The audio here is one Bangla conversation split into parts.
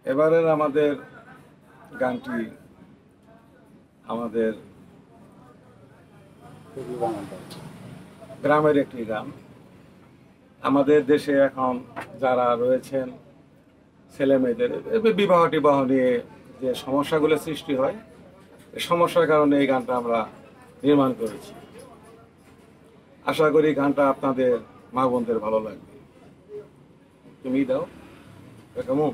এবারের আমাদের গানটি আমাদের গ্রামের একটি গান। আমাদের দেশে এখন যারা রয়েছেন ছেলে মেয়েদের বিবাহ টিবাহ নিয়ে যে সমস্যাগুলো সৃষ্টি হয়, এই সমস্যার কারণে এই গানটা আমরা নির্মাণ করেছি। আশা করি গানটা আপনাদের মা বোনদের ভালো লাগবে। তুমি দাও কেমন?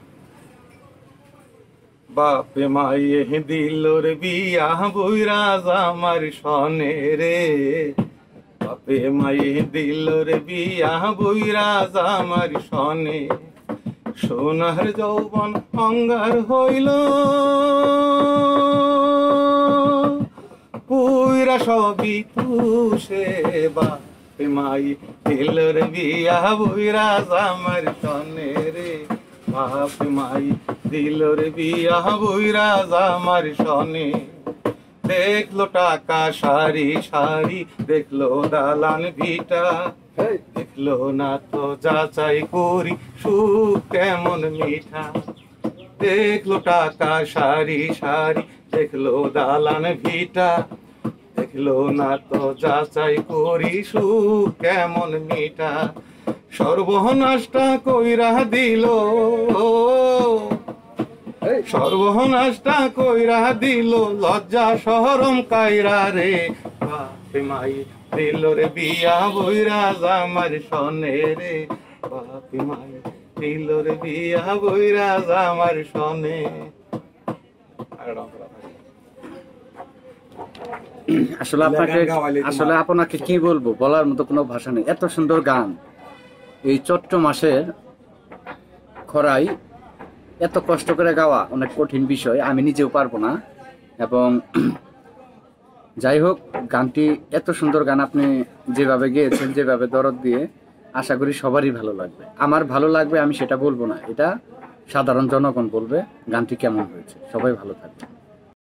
বাপে মায়ে দিল রে বিয়া বইরা আমার সনে রে, বাপে মায়ে দিল রে বিয়া বইরা আমার সনে, সোনার যৌবন অঙ্গার হইল পুইরা সবই তুষে, বাপে মায়ে দিল রে বিয়া বইরা আমার সনে রে, বাপে মায়ে দিল রে বিয়া বইরা আমার সনে। দেখলো টাকা সারি সারি, দেখলো দালান ভিটা, দেখলো না তো যাচাই করি সুখ কেমন মিঠা। দেখলো টাকা সারি সারি, দেখলো দালান ভিটা, দেখলো না তো যাচাই করি সুখ কেমন মিঠা। সর্বনাশটা কইরা দিল, সর্বনাশটা কইরা দিল লজ্জা শরম কাইরা রে, বাপে মাই দিল রে বিয়া বইরা আমার সনে রে, বাপে মাই দিল রে বিয়া বইরা আমার সনে। আসলে আপনাকে কি বলবো, বলার মতো কোনো ভাষা নেই। এত সুন্দর গান এই চৈত্র মাসের খরায় এত কষ্ট করে গাওয়া অনেক কঠিন বিষয়, আমি নিজেও পারবো না। এবং যাই হোক, গানটি এত সুন্দর গান আপনি যেভাবে গেয়েছেন, যেভাবে দরদ দিয়ে, আশা করি সবারই ভালো লাগবে। আমার ভালো লাগবে আমি সেটা বলবো না, এটা সাধারণ জনগণ বলবে গানটি কেমন হয়েছে। সবাই ভালো থাকবে।